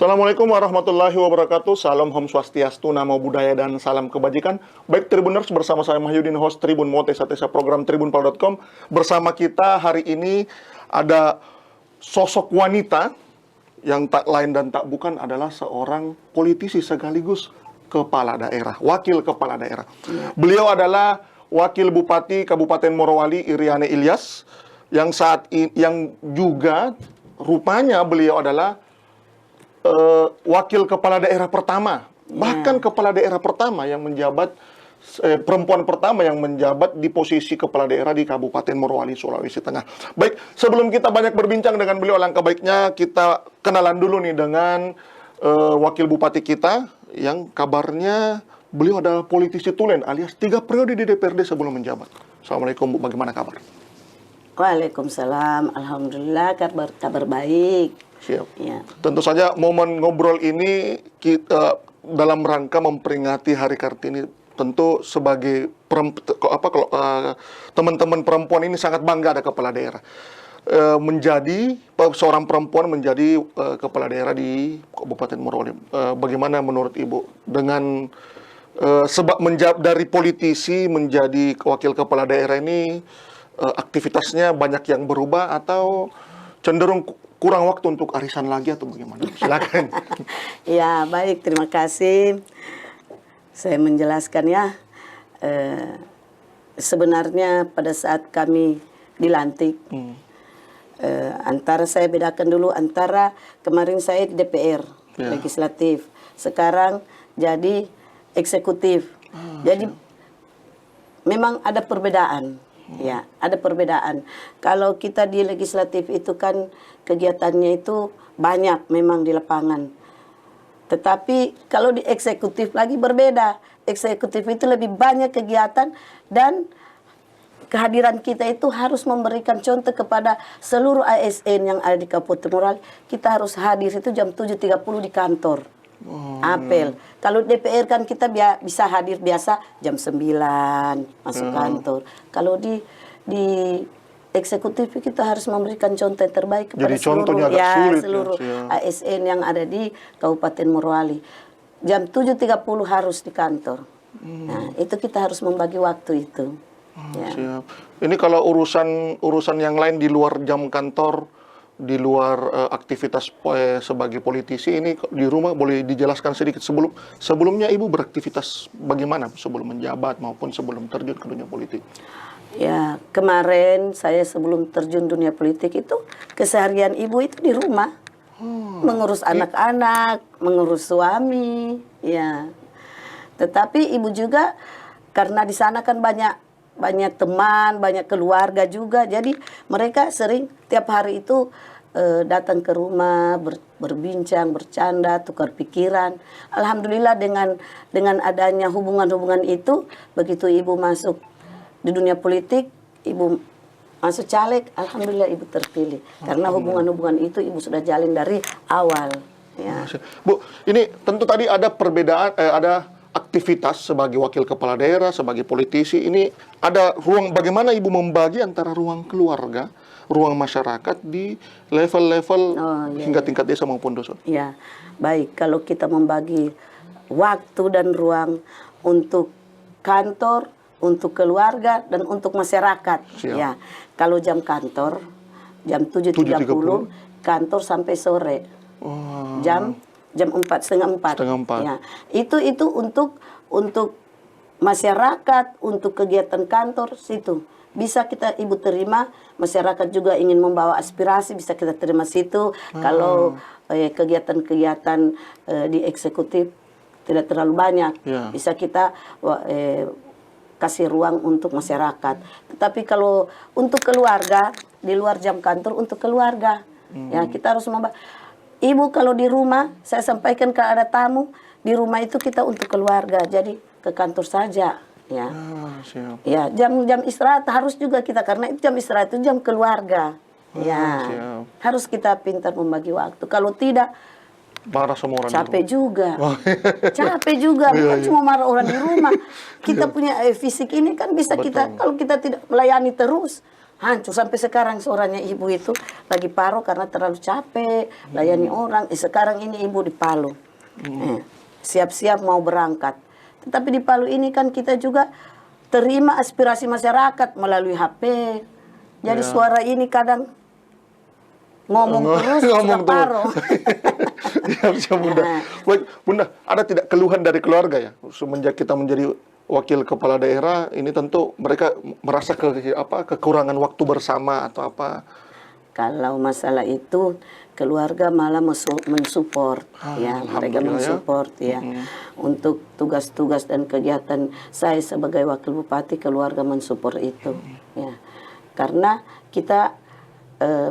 Assalamualaikum warahmatullahi wabarakatuh. Salam Om Swastiastu, Namo Buddhaya, dan salam kebajikan. Baik Tribuners, bersama saya Mahyudin, host Tribun Motesa program tribunpal.com. Bersama kita hari ini ada sosok wanita yang tak lain dan tak bukan adalah seorang politisi sekaligus kepala daerah, wakil kepala daerah. Beliau adalah Wakil Bupati Kabupaten Morowali Iriane Ilyas, yang yang juga rupanya beliau adalah wakil kepala daerah pertama, bahkan kepala daerah pertama yang menjabat, perempuan pertama yang menjabat di posisi kepala daerah di Kabupaten Morowali, Sulawesi Tengah. Baik, sebelum kita banyak berbincang dengan beliau, alangkah baiknya kita kenalan dulu nih dengan wakil bupati kita, yang kabarnya beliau adalah politisi tulen alias 3 periode di DPRD sebelum menjabat. Assalamualaikum Bu, bagaimana kabar? Waalaikumsalam, alhamdulillah kabar baik. Siap. Ya. Tentu saja momen ngobrol ini kita dalam rangka memperingati Hari Kartini. Tentu sebagai teman-teman perempuan ini sangat bangga ada kepala daerah. Menjadi seorang perempuan menjadi kepala daerah di Kabupaten Morowali. Bagaimana menurut Ibu dengan sebab dari politisi menjadi wakil kepala daerah ini, aktivitasnya banyak yang berubah atau cenderung kurang waktu untuk arisan lagi atau bagaimana? Silakan. Ya, baik, terima kasih. Saya menjelaskan ya, sebenarnya pada saat kami dilantik, antara saya bedakan dulu antara kemarin saya di DPR, legislatif, sekarang jadi eksekutif. Jadi memang ada perbedaan. Ya, ada perbedaan. Kalau kita di legislatif itu kan kegiatannya itu banyak memang di lapangan. Tetapi kalau di eksekutif lagi berbeda. Eksekutif itu lebih banyak kegiatan dan kehadiran kita itu harus memberikan contoh kepada seluruh ASN yang ada di Kabupaten Morowali. Kita harus hadir itu jam 7.30 di kantor. Apel. Kalau DPR kan kita bisa hadir biasa jam 9 masuk kantor. Kalau di eksekutif kita harus memberikan contoh yang terbaik kepada seluruh ASN yang ada di Kabupaten Morowali. Jam 7.30 harus di kantor. Nah, itu kita harus membagi waktu itu. Siap. Ini kalau urusan yang lain di luar jam kantor, di luar aktivitas sebagai politisi, ini di rumah boleh dijelaskan sedikit sebelumnya Ibu beraktivitas bagaimana sebelum menjabat maupun sebelum terjun ke dunia politik? Ya, kemarin saya sebelum terjun dunia politik itu keseharian Ibu itu di rumah, mengurus anak-anak, mengurus suami, ya. Tetapi Ibu juga karena di sana kan banyak teman, banyak keluarga juga. Jadi mereka sering tiap hari itu datang ke rumah, berbincang, bercanda, tukar pikiran. Alhamdulillah dengan adanya hubungan-hubungan itu, begitu Ibu masuk di dunia politik, Ibu masuk caleg, alhamdulillah Ibu terpilih. Karena hubungan-hubungan itu Ibu sudah jalin dari awal. Ya. Bu, ini tentu tadi ada perbedaan, ada aktivitas sebagai wakil kepala daerah, sebagai politisi. Ini ada ruang, bagaimana Ibu membagi antara ruang keluarga, ruang masyarakat di level-level hingga tingkat desa maupun dusun? Ya, baik. Kalau kita membagi waktu dan ruang untuk kantor, untuk keluarga, dan untuk masyarakat. Siap. Ya, kalau jam kantor, jam 7.30, kantor sampai sore. Jam 4, setengah 4. Ya. Itu untuk masyarakat, untuk kegiatan kantor situ. Bisa Ibu terima, masyarakat juga ingin membawa aspirasi, bisa kita terima situ. Kalau kegiatan-kegiatan di eksekutif tidak terlalu banyak, bisa kita kasih ruang untuk masyarakat. Tetapi kalau untuk keluarga, di luar jam kantor untuk keluarga, ya kita harus Ibu kalau di rumah, saya sampaikan kalau ada tamu, di rumah itu kita untuk keluarga, jadi ke kantor saja. Ya, siap. Ya, jam istirahat harus juga kita, karena itu jam istirahat itu jam keluarga. Ya, siap. Harus kita pintar membagi waktu. Kalau tidak, marah semua orang capek juga. Capek juga, bukan cuma marah orang di rumah. Kita punya fisik ini kan bisa kita, kalau kita tidak melayani terus, hancur sampai sekarang. Seorangnya ibu itu lagi Paro karena terlalu capek layani orang. Sekarang ini ibu di Palu, siap-siap mau berangkat. Tetapi di Palu ini kan kita juga terima aspirasi masyarakat melalui HP. Jadi suara ini kadang ngomong terus sudah Paro. Siap, Bunda. Baik, Bunda, ada tidak keluhan dari keluarga ya? Semenjak kita menjadi wakil kepala daerah, ini tentu mereka merasa kekurangan waktu bersama atau apa? Kalau masalah itu keluarga malah mensupport, ya, mereka mensupport ya. Untuk tugas-tugas dan kegiatan saya sebagai wakil bupati, keluarga mensupport itu, ya. Karena kita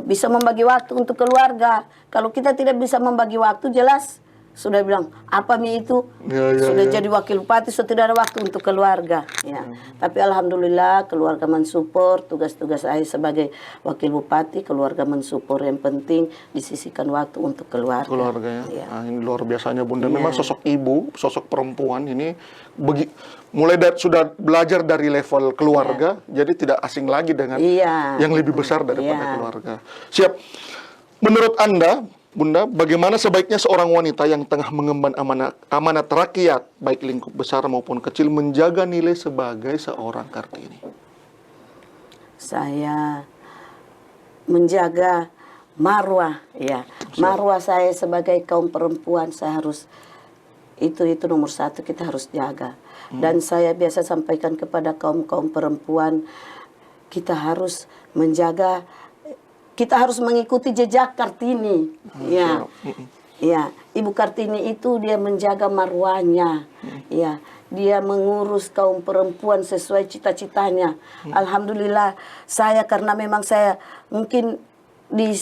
bisa membagi waktu untuk keluarga. Kalau kita tidak bisa membagi waktu, jelas sudah bilang apa Mi itu sudah jadi wakil bupati, sudah tidak ada waktu untuk keluarga, ya. Tapi alhamdulillah keluarga mensupport tugas-tugas saya sebagai wakil bupati, keluarga mensupport. Yang penting disisihkan waktu untuk keluarga. Ya. Nah, ini luar biasanya Bunda. Memang sosok ibu, sosok perempuan ini mulai sudah belajar dari level keluarga, jadi tidak asing lagi dengan yang lebih besar daripada keluarga. Siap. Menurut Anda, Bunda, bagaimana sebaiknya seorang wanita yang tengah mengemban amanat rakyat, baik lingkup besar maupun kecil, menjaga nilai sebagai seorang Kartini? Saya menjaga marwah, ya. Marwah saya sebagai kaum perempuan, saya harus itu nomor satu, kita harus jaga. Dan saya biasa sampaikan kepada kaum perempuan, kita harus menjaga. Kita harus mengikuti jejak Kartini, ya, ya. Ibu Kartini itu dia menjaga marwahnya, ya. Dia mengurus kaum perempuan sesuai cita-citanya. Alhamdulillah, saya karena memang saya mungkin di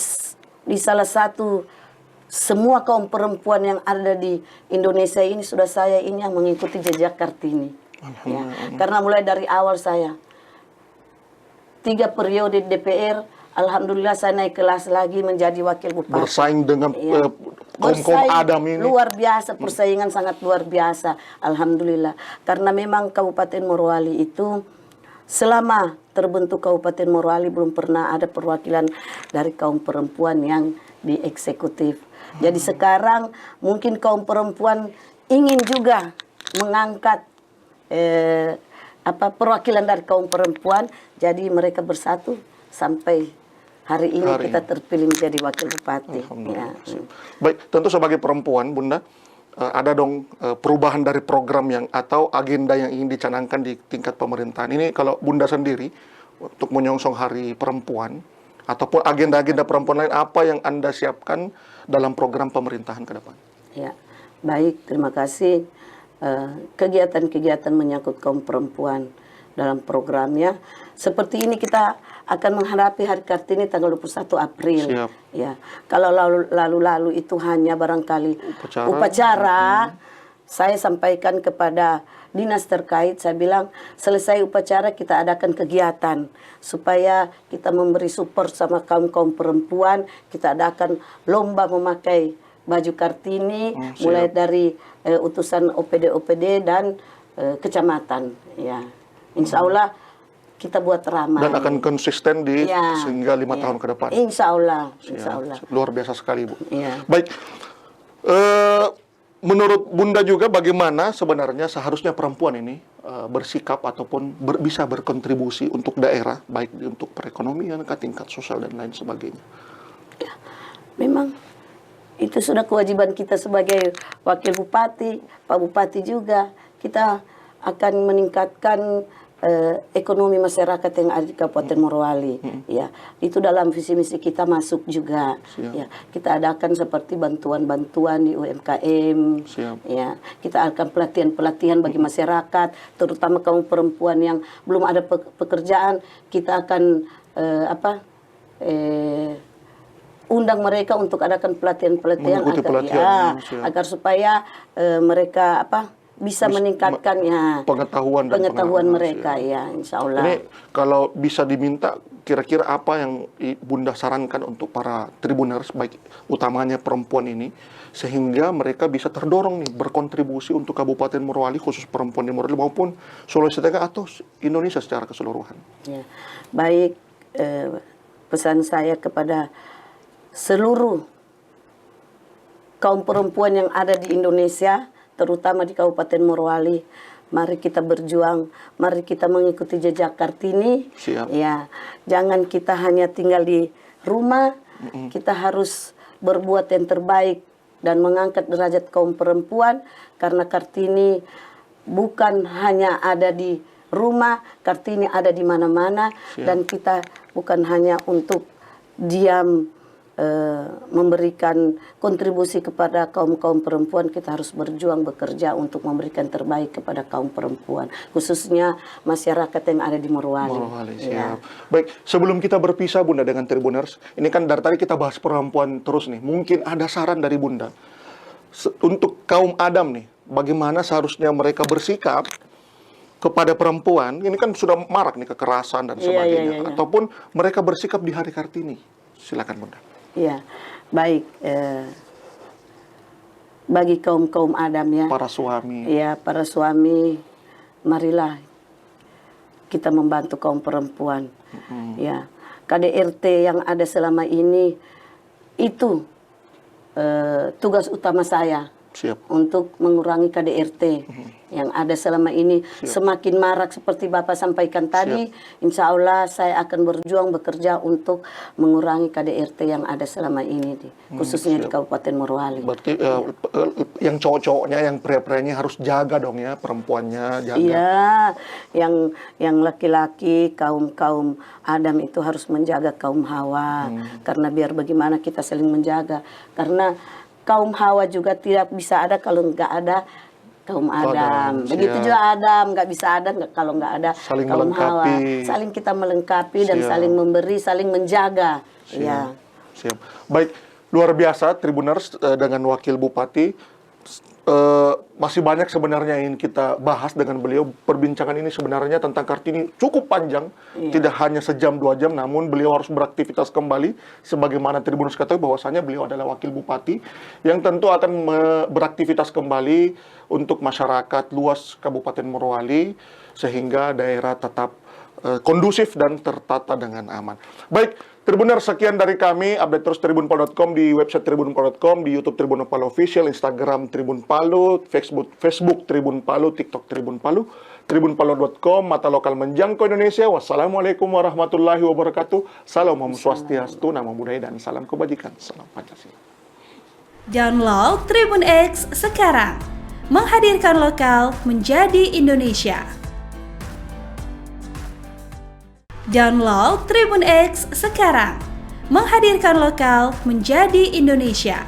salah satu semua kaum perempuan yang ada di Indonesia ini sudah saya ini yang mengikuti jejak Kartini, ya. Karena mulai dari awal saya 3 periode DPR. Alhamdulillah saya naik kelas lagi menjadi wakil bupati. Bersaing dengan kaum Adam ini. Luar biasa, persaingan sangat luar biasa. Alhamdulillah. Karena memang Kabupaten Morowali itu selama terbentuk Kabupaten Morowali belum pernah ada perwakilan dari kaum perempuan yang di eksekutif. Jadi sekarang mungkin kaum perempuan ingin juga mengangkat perwakilan dari kaum perempuan. Jadi mereka bersatu sampai hari ini kita terpilih menjadi wakil bupati. Ya. Baik, tentu sebagai perempuan, Bunda, ada dong perubahan dari program atau agenda yang ingin dicanangkan di tingkat pemerintahan. Ini kalau Bunda sendiri untuk menyongsong Hari Perempuan ataupun agenda-agenda perempuan lain, apa yang Anda siapkan dalam program pemerintahan ke depan? Ya, baik, terima kasih. Kegiatan-kegiatan menyangkut kaum perempuan dalam programnya. Seperti ini kita akan menghadapi Hari Kartini tanggal 21 April. Siap. Ya. Kalau lalu itu hanya barangkali upacara. Saya sampaikan kepada dinas terkait, saya bilang selesai upacara kita adakan kegiatan supaya kita memberi support sama kaum perempuan. Kita adakan lomba memakai baju Kartini mulai dari utusan OPD dan kecamatan, ya. Insya Allah kita buat ramai. Dan akan konsisten sehingga 5 tahun ke depan. Insya Allah. Luar biasa sekali, Bu. Ya. Baik, menurut Bunda juga bagaimana sebenarnya seharusnya perempuan ini bersikap ataupun bisa berkontribusi untuk daerah, baik untuk perekonomian, ke tingkat sosial dan lain sebagainya. Ya, memang itu sudah kewajiban kita sebagai wakil bupati, Pak Bupati juga. Kita akan meningkatkan ekonomi masyarakat yang ada di Kabupaten Morowali, ya. Itu dalam visi misi kita masuk juga. Ya. Kita adakan seperti bantuan-bantuan di UMKM. Ya. Kita akan pelatihan-pelatihan bagi masyarakat, terutama kaum perempuan yang belum ada pekerjaan. Kita akan undang mereka untuk adakan pelatihan-pelatihan agar supaya mereka bisa meningkatkannya pengetahuan mereka, ya, insya Allah. Ini kalau bisa diminta, kira-kira apa yang Bunda sarankan untuk para tribuners, baik utamanya perempuan ini, sehingga mereka bisa terdorong nih berkontribusi untuk Kabupaten Morowali, khusus perempuan di Morowali maupun Sulawesi Tengah atau Indonesia secara keseluruhan. Ya. Baik, pesan saya kepada seluruh kaum perempuan yang ada di Indonesia, terutama di Kabupaten Morowali, mari kita berjuang, mari kita mengikuti jejak Kartini. Siap. Ya, jangan kita hanya tinggal di rumah, kita harus berbuat yang terbaik dan mengangkat derajat kaum perempuan, karena Kartini bukan hanya ada di rumah, Kartini ada di mana-mana. Dan kita bukan hanya untuk diam memberikan kontribusi kepada kaum-kaum perempuan, kita harus berjuang bekerja untuk memberikan terbaik kepada kaum perempuan, khususnya masyarakat yang ada di Morowali. Morowali, Ya. siap. Baik, sebelum kita berpisah Bunda dengan Tribuners, ini kan dari tadi kita bahas perempuan terus nih. Mungkin ada saran dari Bunda untuk kaum Adam nih, bagaimana seharusnya mereka bersikap kepada perempuan? Ini kan sudah marak nih kekerasan dan sebagainya. Iya. Ataupun mereka bersikap di hari Kartini. Silakan Bunda. Ya, baik. Bagi kaum Adam ya. Para suami. Ya, para suami, marilah kita membantu kaum perempuan. Ya, KDRT yang ada selama ini itu tugas utama saya. Siap. Untuk mengurangi KDRT yang ada selama ini. Semakin marak seperti Bapak sampaikan tadi, insya Allah saya akan berjuang bekerja untuk mengurangi KDRT yang ada selama ini, khususnya di Kabupaten Morowali. Berarti yang cowok-cowoknya, yang pria-prianya harus jaga dong ya, perempuannya jaga. Iya, yang laki-laki, kaum Adam itu harus menjaga kaum Hawa. Karena biar bagaimana kita saling menjaga. Karena kaum Hawa juga tidak bisa ada kalau nggak ada kaum Adam. Begitu juga Adam nggak bisa ada kalau nggak ada saling kaum Hawa. melengkapi. Saling kita melengkapi dan saling memberi, saling menjaga. Siap. Ya. Siap. Baik, luar biasa Tribuners dengan Wakil Bupati. Masih banyak sebenarnya yang ingin kita bahas dengan beliau. Perbincangan ini sebenarnya tentang Kartini cukup panjang, tidak hanya sejam 2 jam, namun beliau harus beraktivitas kembali. Sebagaimana Tribuners ketahui bahwasanya beliau adalah Wakil Bupati yang tentu akan beraktivitas kembali untuk masyarakat luas Kabupaten Morowali, sehingga daerah tetap kondusif dan tertata dengan aman. Baik, Tribuners, sekian dari kami. Update terus tribunpalu.com, di website tribunpalu.com, di YouTube Tribun Palu Official, Instagram Tribun Palu, Facebook Tribun Palu, TikTok Tribun Palu, tribunpalu.com, mata lokal menjangkau Indonesia. Wassalamualaikum warahmatullahi wabarakatuh. Salam Om Swastiastu, Namo Buddhaya, dan salam kebajikan. Salam Pancasila. Download Tribun X sekarang, menghadirkan lokal menjadi Indonesia. Download Tribun X sekarang, menghadirkan lokal menjadi Indonesia.